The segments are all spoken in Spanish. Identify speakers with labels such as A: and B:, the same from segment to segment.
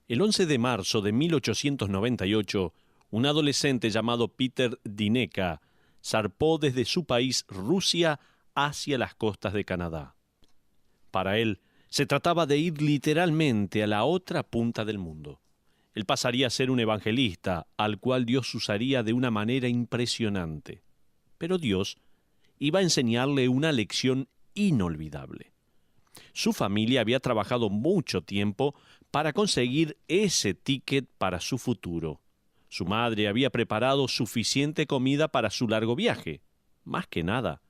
A: El 11 de marzo de 1898, un adolescente llamado Peter Dineka zarpó desde su país, Rusia, hacia las costas de Canadá. Para él, se trataba de ir literalmente a la otra punta del mundo. Él pasaría a ser un evangelista, al cual Dios usaría de una manera impresionante. Pero Dios iba a enseñarle una lección inolvidable. Su familia había trabajado mucho tiempo para conseguir ese ticket para su futuro. Su madre había preparado suficiente comida para su largo viaje. Más que nada,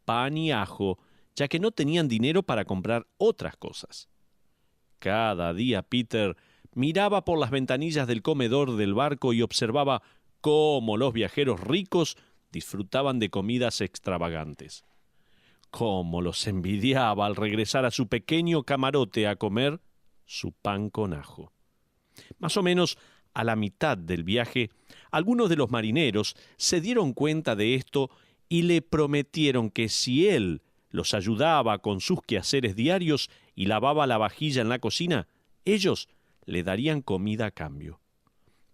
A: pan y ajo, ya que no tenían dinero para comprar otras cosas. Cada día Peter miraba por las ventanillas del comedor del barco y observaba cómo los viajeros ricos disfrutaban de comidas extravagantes. Cómo los envidiaba al regresar a su pequeño camarote a comer su pan con ajo. Más o menos a la mitad del viaje, algunos de los marineros se dieron cuenta de esto y le prometieron que si él los ayudaba con sus quehaceres diarios y lavaba la vajilla en la cocina, ellos le darían comida a cambio.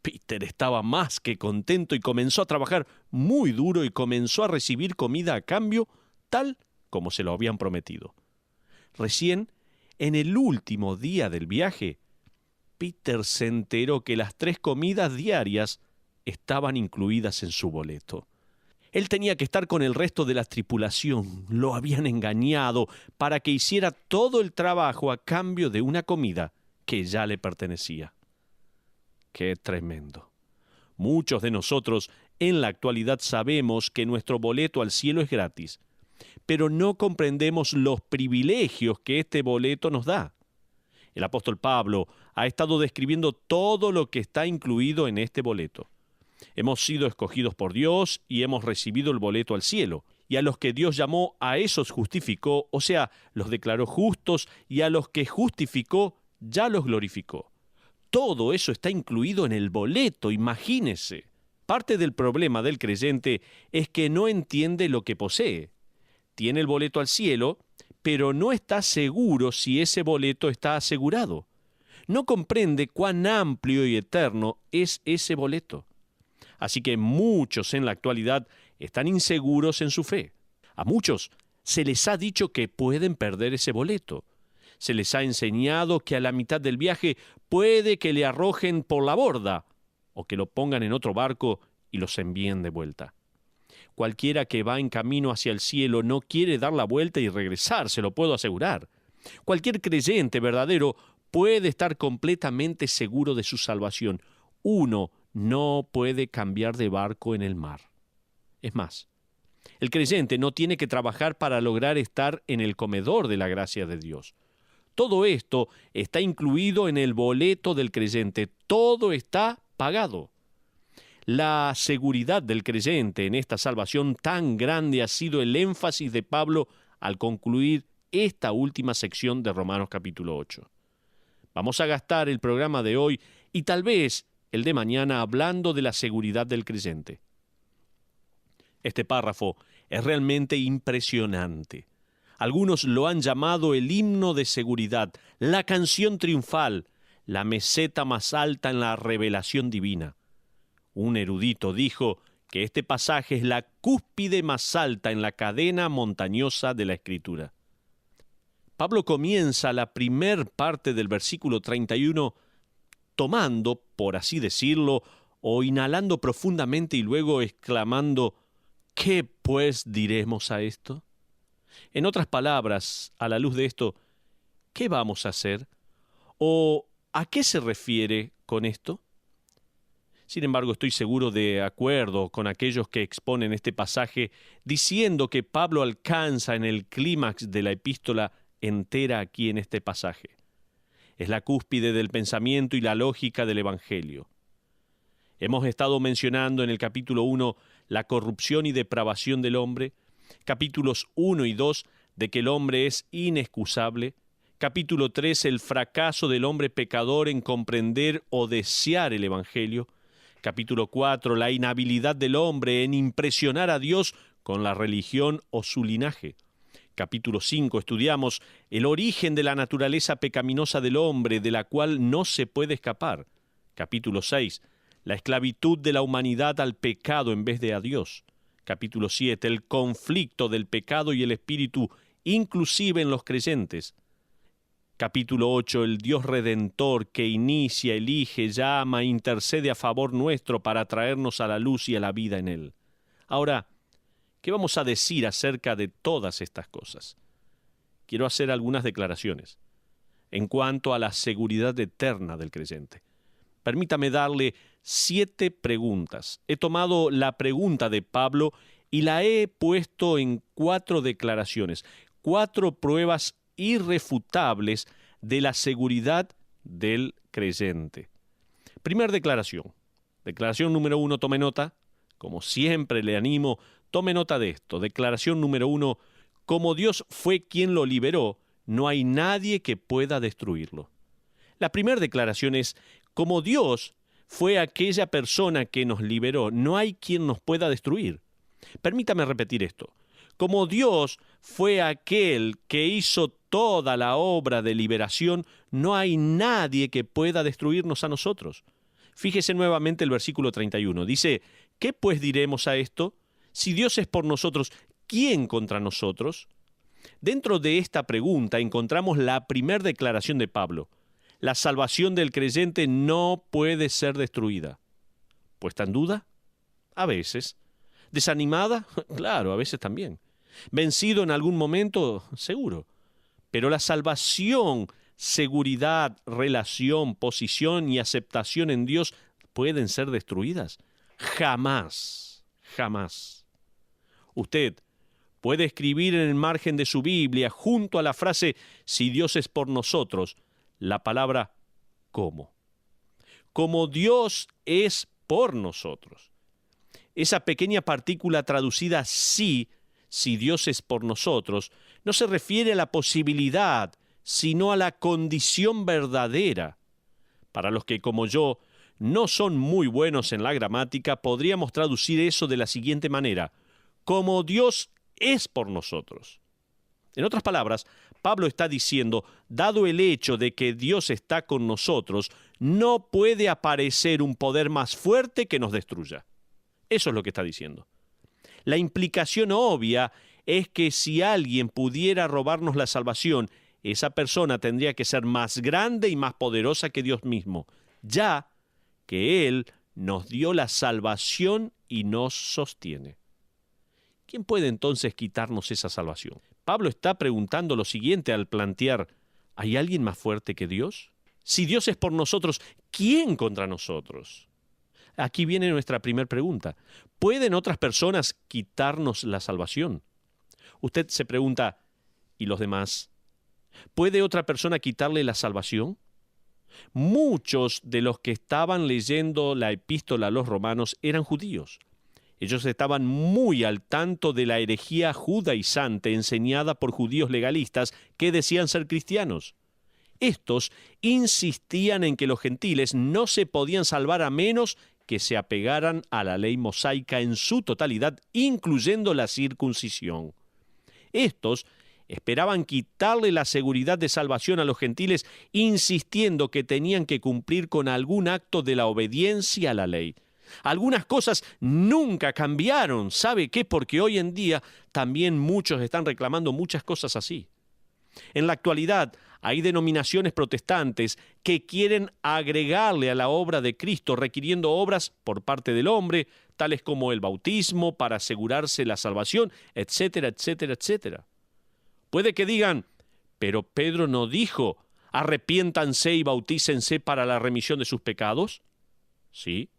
A: Peter estaba más que contento y comenzó a trabajar muy duro y comenzó a recibir comida a cambio tal como se lo habían prometido. Recién, en el último día del viaje, Peter se enteró que las 3 comidas diarias estaban incluidas en su boleto. Él tenía que estar con el resto de la tripulación. Lo habían engañado para que hiciera todo el trabajo a cambio de una comida que ya le pertenecía. ¡Qué tremendo! Muchos de nosotros en la actualidad sabemos que nuestro boleto al cielo es gratis, pero no comprendemos los privilegios que este boleto nos da. El apóstol Pablo ha estado describiendo todo lo que está incluido en este boleto. Hemos sido escogidos por Dios y hemos recibido el boleto al cielo. Y a los que Dios llamó, a esos justificó, o sea, los declaró justos, y a los que justificó, ya los glorificó. Todo eso está incluido en el boleto, imagínese. Parte del problema del creyente es que no entiende lo que posee. Tiene el boleto al cielo, pero no está seguro si ese boleto está asegurado. No comprende cuán amplio y eterno es ese boleto. Así que muchos en la actualidad están inseguros en su fe. A muchos se les ha dicho que pueden perder ese boleto. Se les ha enseñado que a la mitad del viaje puede que le arrojen por la borda o que lo pongan en otro barco y los envíen de vuelta. Cualquiera que va en camino hacia el cielo no quiere dar la vuelta y regresar, se lo puedo asegurar. Cualquier creyente verdadero puede estar completamente seguro de su salvación. Uno no puede cambiar de barco en el mar. Es más, el creyente no tiene que trabajar para lograr estar en el comedor de la gracia de Dios. Todo esto está incluido en el boleto del creyente. Todo está pagado. La seguridad del creyente en esta salvación tan grande ha sido el énfasis de Pablo al concluir esta última sección de Romanos capítulo 8. Vamos a gastar el programa de hoy y tal vez el de mañana hablando de la seguridad del creyente. Este párrafo es realmente impresionante. Algunos lo han llamado el himno de seguridad, la canción triunfal, la meseta más alta en la revelación divina. Un erudito dijo que este pasaje es la cúspide más alta en la cadena montañosa de la Escritura. Pablo comienza la primer parte del versículo 31 tomando, por así decirlo, o inhalando profundamente y luego exclamando, ¿qué pues diremos a esto? En otras palabras, a la luz de esto, ¿qué vamos a hacer? ¿O a qué se refiere con esto? Sin embargo, estoy seguro de acuerdo con aquellos que exponen este pasaje diciendo que Pablo alcanza en el clímax de la epístola entera aquí en este pasaje. Es la cúspide del pensamiento y la lógica del Evangelio. Hemos estado mencionando en el capítulo 1 la corrupción y depravación del hombre, capítulos 1 y 2 de que el hombre es inexcusable, capítulo 3 el fracaso del hombre pecador en comprender o desear el Evangelio, capítulo 4 la inhabilidad del hombre en impresionar a Dios con la religión o su linaje. Capítulo 5 estudiamos el origen de la naturaleza pecaminosa del hombre, de la cual no se puede escapar. Capítulo 6, la esclavitud de la humanidad al pecado en vez de a Dios. Capítulo 7, el conflicto del pecado y el espíritu, inclusive en los creyentes. Capítulo 8, el Dios redentor que inicia, elige, llama, intercede a favor nuestro para traernos a la luz y a la vida en Él. Ahora, ¿qué vamos a decir acerca de todas estas cosas? Quiero hacer algunas declaraciones en cuanto a la seguridad eterna del creyente. Permítame darle 7 preguntas. He tomado la pregunta de Pablo y la he puesto en 4 declaraciones, 4 pruebas irrefutables de la seguridad del creyente. Primera declaración. Declaración número 1, tome nota. Como siempre le animo, tome nota de esto. Declaración número 1, como Dios fue quien lo liberó, no hay nadie que pueda destruirlo. La primera declaración es, como Dios fue aquella persona que nos liberó, no hay quien nos pueda destruir. Permítame repetir esto. Como Dios fue aquel que hizo toda la obra de liberación, no hay nadie que pueda destruirnos a nosotros. Fíjese nuevamente el versículo 31. Dice, ¿qué pues diremos a esto? Si Dios es por nosotros, ¿quién contra nosotros? Dentro de esta pregunta encontramos la primera declaración de Pablo. La salvación del creyente no puede ser destruida. ¿Puesta en duda? A veces. ¿Desanimada? Claro, a veces también. ¿Vencido en algún momento? Seguro. Pero la salvación, seguridad, relación, posición y aceptación en Dios pueden ser destruidas. Jamás, jamás. Usted puede escribir en el margen de su Biblia, junto a la frase, si Dios es por nosotros, la palabra ¿cómo? Como Dios es por nosotros. Esa pequeña partícula traducida sí, si Dios es por nosotros, no se refiere a la posibilidad, sino a la condición verdadera. Para los que, como yo, no son muy buenos en la gramática, podríamos traducir eso de la siguiente manera: como Dios es por nosotros. En otras palabras, Pablo está diciendo, dado el hecho de que Dios está con nosotros, no puede aparecer un poder más fuerte que nos destruya. Eso es lo que está diciendo. La implicación obvia es que si alguien pudiera robarnos la salvación, esa persona tendría que ser más grande y más poderosa que Dios mismo, ya que Él nos dio la salvación y nos sostiene. ¿Quién puede entonces quitarnos esa salvación? Pablo está preguntando lo siguiente al plantear, ¿hay alguien más fuerte que Dios? Si Dios es por nosotros, ¿quién contra nosotros? Aquí viene nuestra primera pregunta. ¿Pueden otras personas quitarnos la salvación? Usted se pregunta, ¿y los demás? ¿Puede otra persona quitarle la salvación? Muchos de los que estaban leyendo la epístola a los romanos eran judíos. Ellos estaban muy al tanto de la herejía judaizante enseñada por judíos legalistas que decían ser cristianos. Estos insistían en que los gentiles no se podían salvar a menos que se apegaran a la ley mosaica en su totalidad, incluyendo la circuncisión. Estos esperaban quitarle la seguridad de salvación a los gentiles, insistiendo que tenían que cumplir con algún acto de la obediencia a la ley. Algunas cosas nunca cambiaron. ¿Sabe qué? Porque hoy en día también muchos están reclamando muchas cosas así. En la actualidad hay denominaciones protestantes que quieren agregarle a la obra de Cristo, requiriendo obras por parte del hombre, tales como el bautismo para asegurarse la salvación, etcétera, etcétera, etcétera. Puede que digan, pero Pedro no dijo, arrepiéntanse y bautícense para la remisión de sus pecados. Sí.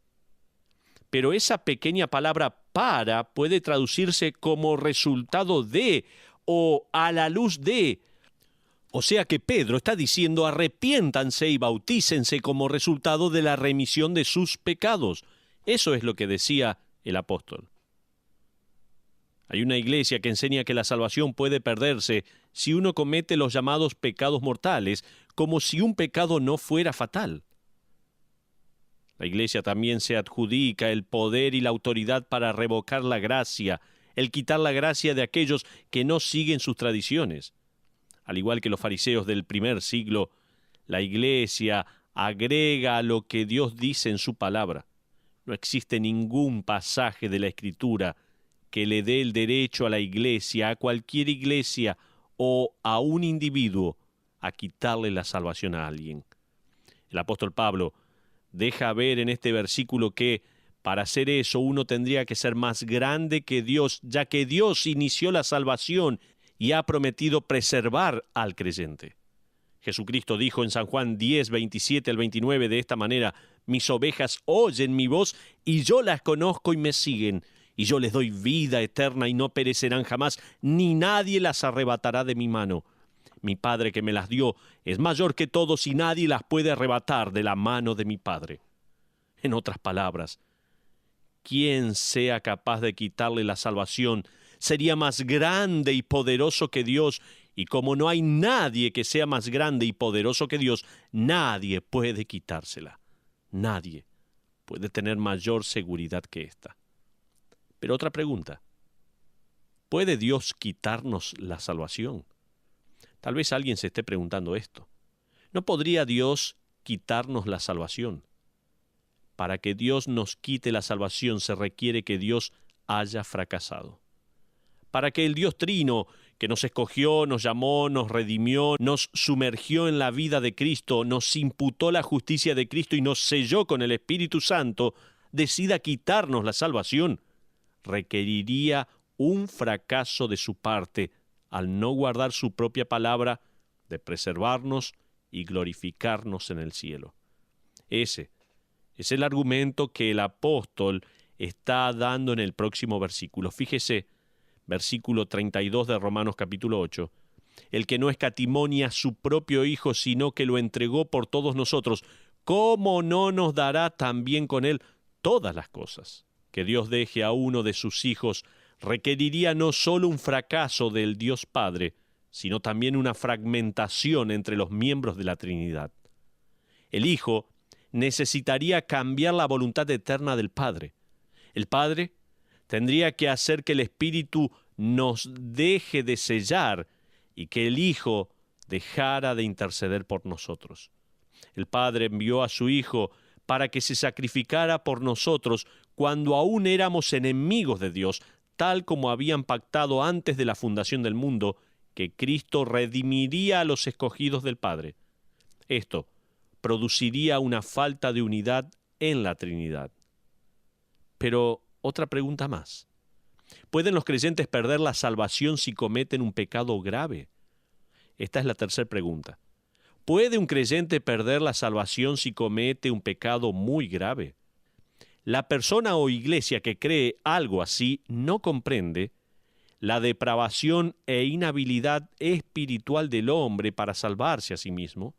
A: Pero esa pequeña palabra para puede traducirse como resultado de o a la luz de. O sea que Pedro está diciendo arrepiéntanse y bautícense como resultado de la remisión de sus pecados. Eso es lo que decía el apóstol. Hay una iglesia que enseña que la salvación puede perderse si uno comete los llamados pecados mortales, como si un pecado no fuera fatal. La iglesia también se adjudica el poder y la autoridad para revocar la gracia, el quitar la gracia de aquellos que no siguen sus tradiciones. Al igual que los fariseos del primer siglo, la Iglesia agrega a lo que Dios dice en su palabra. No existe ningún pasaje de la Escritura que le dé el derecho a la Iglesia, a cualquier iglesia o a un individuo, a quitarle la salvación a alguien. El apóstol Pablo deja ver en este versículo que para hacer eso uno tendría que ser más grande que Dios, ya que Dios inició la salvación y ha prometido preservar al creyente. Jesucristo dijo en San Juan 10, 27 al 29 de esta manera: mis ovejas oyen mi voz y yo las conozco y me siguen, y yo les doy vida eterna y no perecerán jamás, ni nadie las arrebatará de mi mano. Mi Padre que me las dio es mayor que todos y nadie las puede arrebatar de la mano de mi Padre. En otras palabras, quien sea capaz de quitarle la salvación sería más grande y poderoso que Dios, y como no hay nadie que sea más grande y poderoso que Dios, nadie puede quitársela. Nadie puede tener mayor seguridad que esta. Pero otra pregunta: ¿puede Dios quitarnos la salvación? Tal vez alguien se esté preguntando esto. ¿No podría Dios quitarnos la salvación? Para que Dios nos quite la salvación se requiere que Dios haya fracasado. Para que el Dios Trino, que nos escogió, nos llamó, nos redimió, nos sumergió en la vida de Cristo, nos imputó la justicia de Cristo y nos selló con el Espíritu Santo, decida quitarnos la salvación, requeriría un fracaso de su parte al no guardar su propia palabra de preservarnos y glorificarnos en el cielo. Ese es el argumento que el apóstol está dando en el próximo versículo. Fíjese, versículo 32 de Romanos capítulo 8. El que no escatimó ni a su propio Hijo, sino que lo entregó por todos nosotros, ¿cómo no nos dará también con él todas las cosas? Que Dios deje a uno de sus hijos requeriría no solo un fracaso del Dios Padre, sino también una fragmentación entre los miembros de la Trinidad. El Hijo necesitaría cambiar la voluntad eterna del Padre. El Padre tendría que hacer que el Espíritu nos deje de sellar y que el Hijo dejara de interceder por nosotros. El Padre envió a su Hijo para que se sacrificara por nosotros cuando aún éramos enemigos de Dios, tal como habían pactado antes de la fundación del mundo, que Cristo redimiría a los escogidos del Padre. Esto produciría una falta de unidad en la Trinidad. Pero otra pregunta más: ¿pueden los creyentes perder la salvación si cometen un pecado grave? Esta es la tercera pregunta. ¿Puede un creyente perder la salvación si comete un pecado muy grave? La persona o iglesia que cree algo así no comprende la depravación e inhabilidad espiritual del hombre para salvarse a sí mismo,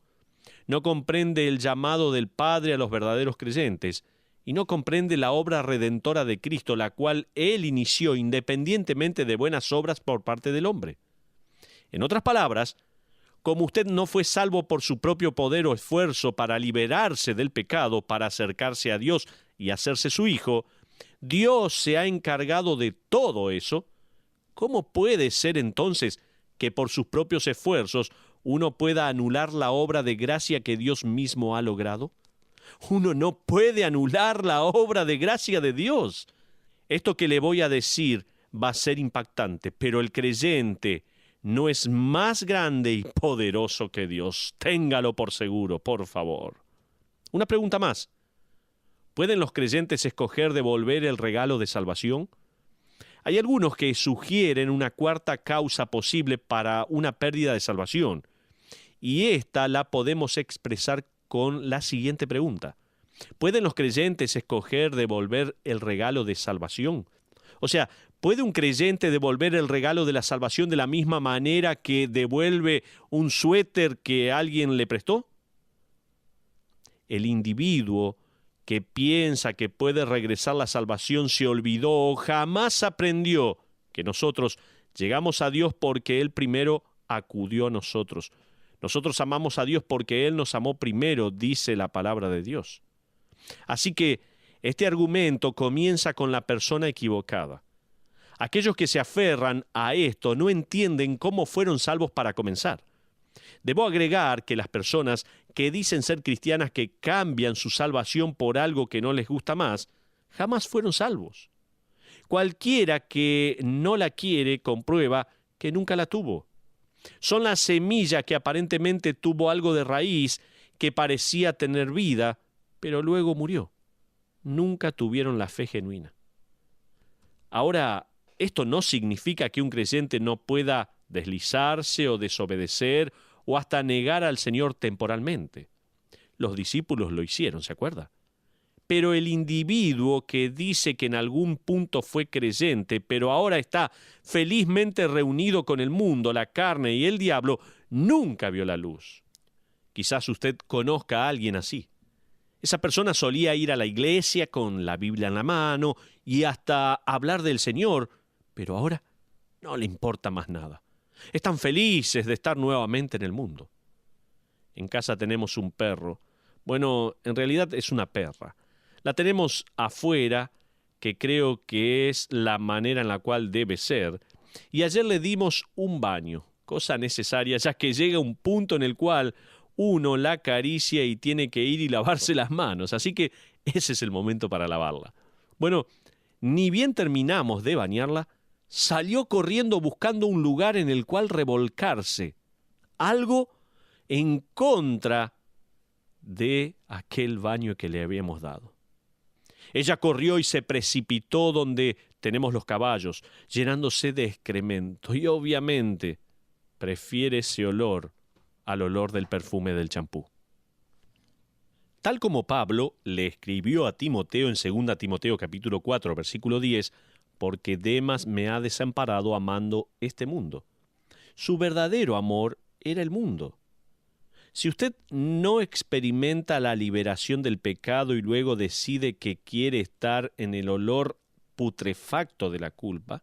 A: no comprende el llamado del Padre a los verdaderos creyentes, y no comprende la obra redentora de Cristo, la cual Él inició independientemente de buenas obras por parte del hombre. En otras palabras, como usted no fue salvo por su propio poder o esfuerzo para liberarse del pecado, para acercarse a Dios y hacerse su hijo, Dios se ha encargado de todo eso. ¿Cómo puede ser entonces que por sus propios esfuerzos uno pueda anular la obra de gracia que Dios mismo ha logrado? Uno no puede anular la obra de gracia de Dios. Esto que le voy a decir va a ser impactante, pero el creyente no es más grande y poderoso que Dios. Téngalo por seguro, por favor. Una pregunta más. ¿Pueden los creyentes escoger devolver el regalo de salvación? Hay algunos que sugieren una cuarta causa posible para una pérdida de salvación, y esta la podemos expresar con la siguiente pregunta: ¿pueden los creyentes escoger devolver el regalo de salvación? O sea, ¿puede un creyente devolver el regalo de la salvación de la misma manera que devuelve un suéter que alguien le prestó? El individuo que piensa que puede regresar la salvación se olvidó o jamás aprendió que nosotros llegamos a Dios porque Él primero acudió a nosotros. Nosotros amamos a Dios porque Él nos amó primero, dice la palabra de Dios. Así que este argumento comienza con la persona equivocada. Aquellos que se aferran a esto no entienden cómo fueron salvos para comenzar. Debo agregar que las personas que dicen ser cristianas que cambian su salvación por algo que no les gusta más, jamás fueron salvos. Cualquiera que no la quiere comprueba que nunca la tuvo. Son la semilla que aparentemente tuvo algo de raíz, que parecía tener vida, pero luego murió. Nunca tuvieron la fe genuina. Ahora, esto no significa que un creyente no pueda deslizarse o desobedecer o hasta negar al Señor temporalmente. Los discípulos lo hicieron, ¿se acuerda? Pero el individuo que dice que en algún punto fue creyente, pero ahora está felizmente reunido con el mundo, la carne y el diablo, nunca vio la luz. Quizás usted conozca a alguien así. Esa persona solía ir a la iglesia con la Biblia en la mano y hasta hablar del Señor, pero ahora no le importa más nada. Están felices de estar nuevamente en el mundo. En casa tenemos un perro. Bueno, en realidad es una perra. La tenemos afuera, que creo que es la manera en la cual debe ser, y ayer le dimos un baño, cosa necesaria, ya que llega un punto en el cual uno la acaricia y tiene que ir y lavarse las manos, así que ese es el momento para lavarla. Bueno, ni bien terminamos de bañarla, salió corriendo buscando un lugar en el cual revolcarse, algo en contra de aquel baño que le habíamos dado. Ella corrió y se precipitó donde tenemos los caballos, llenándose de excremento, y obviamente prefiere ese olor al olor del perfume del champú. Tal como Pablo le escribió a Timoteo en 2 Timoteo capítulo 4, versículo 10, porque Demas me ha desamparado amando este mundo. Su verdadero amor era el mundo. Si usted no experimenta la liberación del pecado y luego decide que quiere estar en el olor putrefacto de la culpa,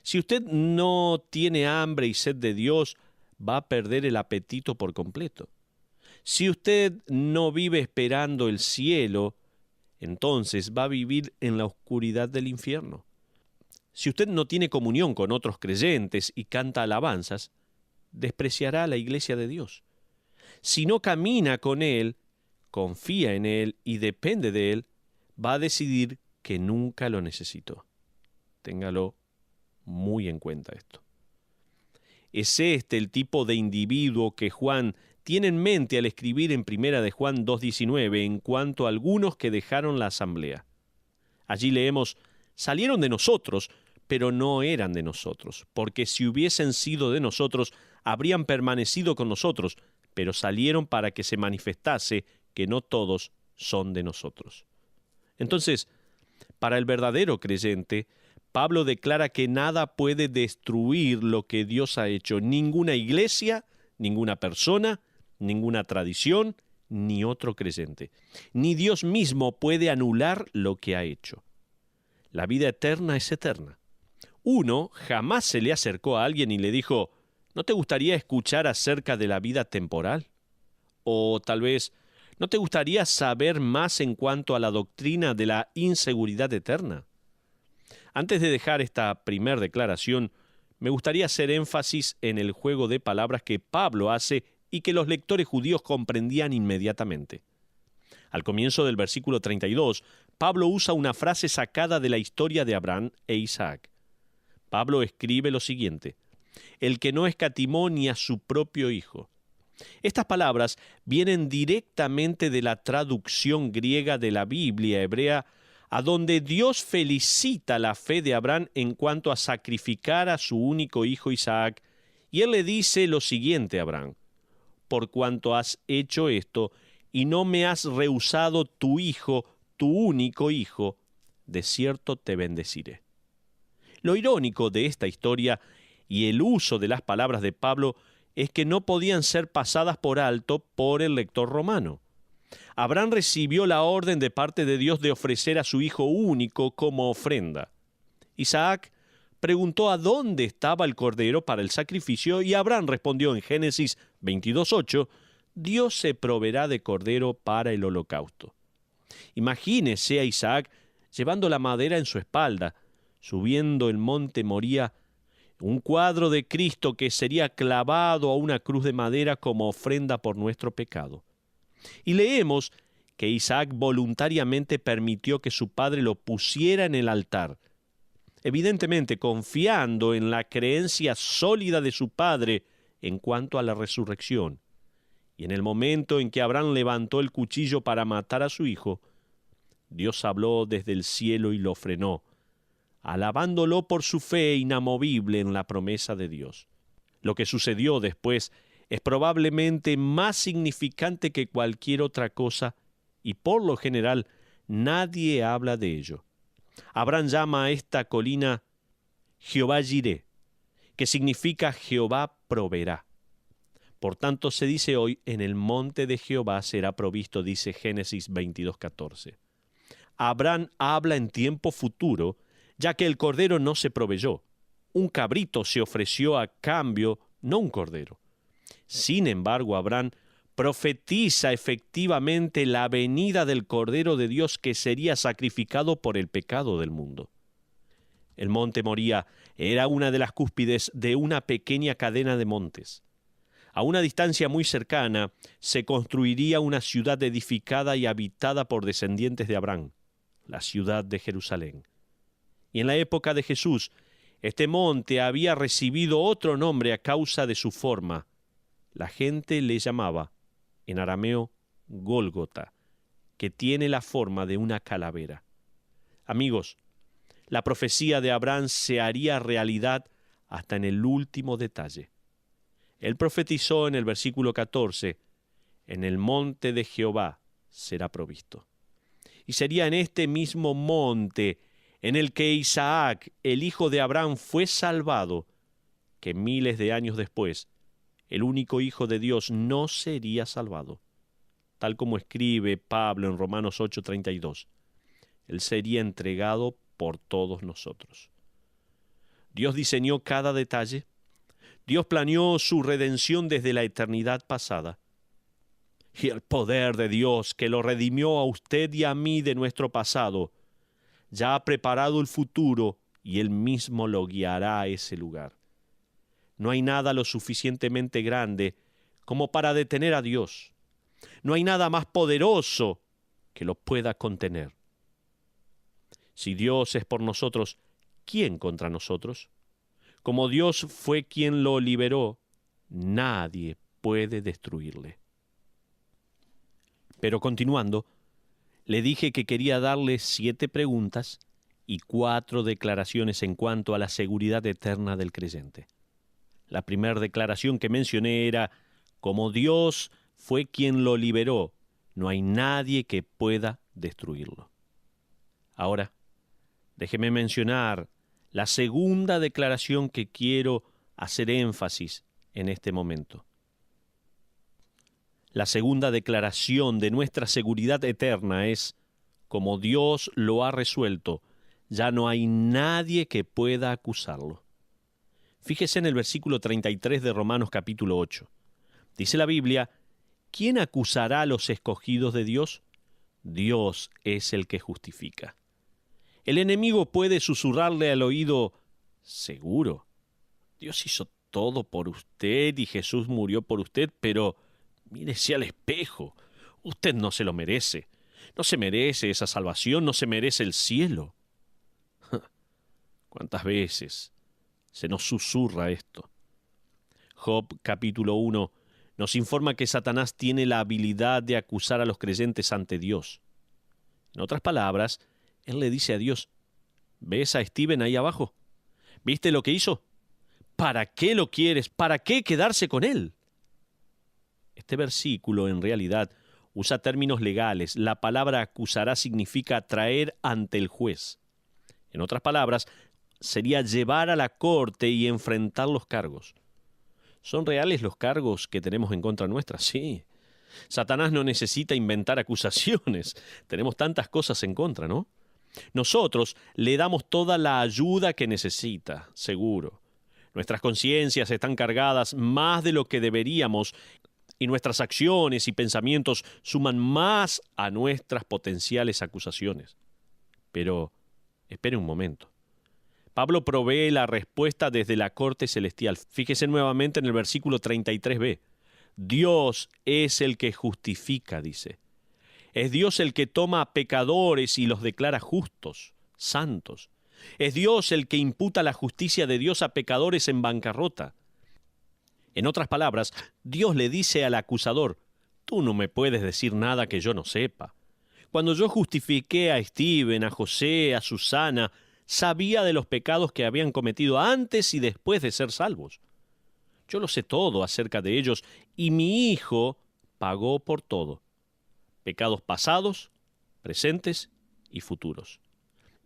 A: si usted no tiene hambre y sed de Dios, va a perder el apetito por completo. Si usted no vive esperando el cielo, entonces va a vivir en la oscuridad del infierno. Si usted no tiene comunión con otros creyentes y canta alabanzas, despreciará a la iglesia de Dios. Si no camina con Él, confía en Él y depende de Él, va a decidir que nunca lo necesitó. Téngalo muy en cuenta esto. Es este el tipo de individuo que Juan tiene en mente al escribir en 1 de Juan 2:19 en cuanto a algunos que dejaron la asamblea. Allí leemos: salieron de nosotros, pero no eran de nosotros, porque si hubiesen sido de nosotros, habrían permanecido con nosotros, pero salieron para que se manifestase que no todos son de nosotros. Entonces, para el verdadero creyente, Pablo declara que nada puede destruir lo que Dios ha hecho, ninguna iglesia, ninguna persona, ninguna tradición, ni otro creyente. Ni Dios mismo puede anular lo que ha hecho. La vida eterna es eterna. Uno jamás se le acercó a alguien y le dijo: ¿no te gustaría escuchar acerca de la vida temporal? O tal vez, ¿no te gustaría saber más en cuanto a la doctrina de la inseguridad eterna? Antes de dejar esta primera declaración, me gustaría hacer énfasis en el juego de palabras que Pablo hace y que los lectores judíos comprendían inmediatamente. Al comienzo del versículo 32, Pablo usa una frase sacada de la historia de Abraham e Isaac. Pablo escribe lo siguiente: el que no escatimó ni a su propio hijo. Estas palabras vienen directamente de la traducción griega de la Biblia hebrea, a donde Dios felicita la fe de Abraham en cuanto a sacrificar a su único hijo Isaac, y él le dice lo siguiente a Abraham: por cuanto has hecho esto, y no me has rehusado tu hijo, tu único hijo, de cierto te bendeciré. Lo irónico de esta historia y el uso de las palabras de Pablo es que no podían ser pasadas por alto por el lector romano. Abraham recibió la orden de parte de Dios de ofrecer a su hijo único como ofrenda. Isaac preguntó a dónde estaba el cordero para el sacrificio y Abraham respondió en Génesis 22:8, Dios se proveerá de cordero para el holocausto. Imagínese a Isaac llevando la madera en su espalda, subiendo el monte Moría, un cuadro de Cristo que sería clavado a una cruz de madera como ofrenda por nuestro pecado. Y leemos que Isaac voluntariamente permitió que su padre lo pusiera en el altar, evidentemente confiando en la creencia sólida de su padre en cuanto a la resurrección. Y en el momento en que Abraham levantó el cuchillo para matar a su hijo, Dios habló desde el cielo y lo frenó, alabándolo por su fe inamovible en la promesa de Dios. Lo que sucedió después es probablemente más significante que cualquier otra cosa y por lo general nadie habla de ello. Abraham llama a esta colina Jehová Jireh, que significa Jehová proveerá. Por tanto se dice hoy, en el monte de Jehová será provisto, dice Génesis 22:14. Abraham habla en tiempo futuro, ya que el cordero no se proveyó. Un cabrito se ofreció a cambio, no un cordero. Sin embargo, Abraham profetiza efectivamente la venida del Cordero de Dios que sería sacrificado por el pecado del mundo. El monte Moría era una de las cúspides de una pequeña cadena de montes. A una distancia muy cercana se construiría una ciudad edificada y habitada por descendientes de Abraham, la ciudad de Jerusalén. Y en la época de Jesús, este monte había recibido otro nombre a causa de su forma. La gente le llamaba, en arameo, Gólgota, que tiene la forma de una calavera. Amigos, la profecía de Abraham se haría realidad hasta en el último detalle. Él profetizó en el versículo 14, en el monte de Jehová será provisto. Y sería en este mismo monte en el que Isaac, el hijo de Abraham, fue salvado, que miles de años después, el único hijo de Dios no sería salvado. Tal como escribe Pablo en Romanos 8:32, Él sería entregado por todos nosotros. Dios diseñó cada detalle. Dios planeó su redención desde la eternidad pasada. Y el poder de Dios que lo redimió a usted y a mí de nuestro pasado, ya ha preparado el futuro y Él mismo lo guiará a ese lugar. No hay nada lo suficientemente grande como para detener a Dios. No hay nada más poderoso que lo pueda contener. Si Dios es por nosotros, ¿quién contra nosotros? Como Dios fue quien lo liberó, nadie puede destruirle. Pero continuando, le dije que quería darle 7 preguntas y 4 declaraciones en cuanto a la seguridad eterna del creyente. La primera declaración que mencioné era, como Dios fue quien lo liberó, no hay nadie que pueda destruirlo. Ahora, déjeme mencionar la segunda declaración que quiero hacer énfasis en este momento. La segunda declaración de nuestra seguridad eterna es, como Dios lo ha resuelto, ya no hay nadie que pueda acusarlo. Fíjese en el versículo 33 de Romanos capítulo 8. Dice la Biblia, ¿quién acusará a los escogidos de Dios? Dios es el que justifica. El enemigo puede susurrarle al oído, seguro, Dios hizo todo por usted y Jesús murió por usted, pero mírese al espejo, usted no se lo merece. No se merece esa salvación, no se merece el cielo. ¿Cuántas veces se nos susurra esto? Job capítulo 1 nos informa que Satanás tiene la habilidad de acusar a los creyentes ante Dios. En otras palabras, él le dice a Dios, ¿ves a Steven ahí abajo? ¿Viste lo que hizo? ¿Para qué lo quieres? ¿Para qué quedarse con él? Este versículo en realidad usa términos legales. La palabra acusará significa traer ante el juez. En otras palabras, sería llevar a la corte y enfrentar los cargos. ¿Son reales los cargos que tenemos en contra nuestra? Sí. Satanás no necesita inventar acusaciones. Tenemos tantas cosas en contra, ¿no? Nosotros le damos toda la ayuda que necesita, seguro. Nuestras conciencias están cargadas más de lo que deberíamos y nuestras acciones y pensamientos suman más a nuestras potenciales acusaciones. Pero, espere un momento. Pablo provee la respuesta desde la corte celestial. Fíjese nuevamente en el versículo 33b. Dios es el que justifica, dice. Es Dios el que toma a pecadores y los declara justos, santos. Es Dios el que imputa la justicia de Dios a pecadores en bancarrota. En otras palabras, Dios le dice al acusador, tú no me puedes decir nada que yo no sepa. Cuando yo justifiqué a Steven, a José, a Susana, sabía de los pecados que habían cometido antes y después de ser salvos. Yo lo sé todo acerca de ellos y mi Hijo pagó por todo. Pecados pasados, presentes y futuros.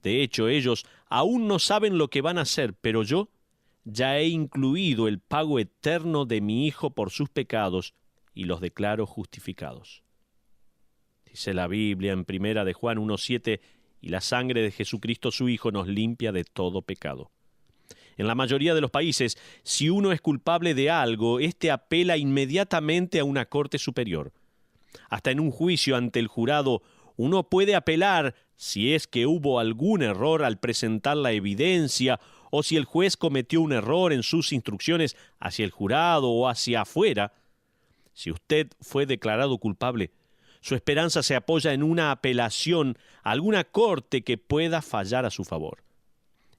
A: De hecho, ellos aún no saben lo que van a hacer, pero yo ya he incluido el pago eterno de mi Hijo por sus pecados y los declaro justificados. Dice la Biblia en 1 de Juan 1:7, y la sangre de Jesucristo su Hijo nos limpia de todo pecado. En la mayoría de los países, si uno es culpable de algo, éste apela inmediatamente a una corte superior. Hasta en un juicio ante el jurado, uno puede apelar si es que hubo algún error al presentar la evidencia o si el juez cometió un error en sus instrucciones hacia el jurado o hacia afuera. Si usted fue declarado culpable, su esperanza se apoya en una apelación a alguna corte que pueda fallar a su favor.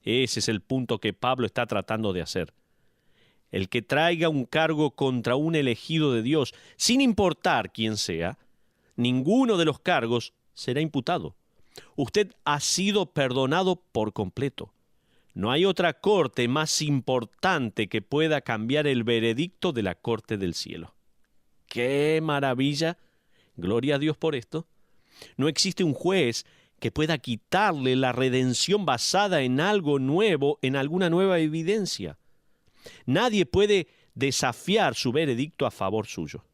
A: Ese es el punto que Pablo está tratando de hacer. El que traiga un cargo contra un elegido de Dios, sin importar quién sea, ninguno de los cargos será imputado. Usted ha sido perdonado por completo. No hay otra corte más importante que pueda cambiar el veredicto de la corte del cielo. ¡Qué maravilla! Gloria a Dios por esto. No existe un juez que pueda quitarle la redención basada en algo nuevo, en alguna nueva evidencia. Nadie puede desafiar su veredicto a favor suyo.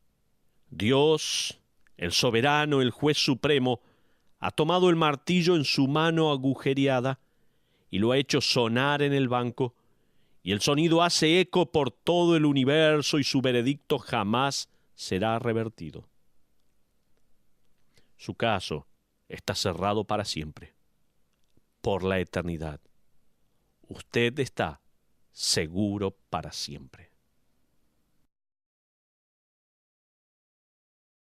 A: Dios, el soberano, el juez supremo, ha tomado el martillo en su mano agujereada y lo ha hecho sonar en el banco, y el sonido hace eco por todo el universo y su veredicto jamás será revertido. Su caso está cerrado para siempre, por la eternidad. Usted está seguro para siempre.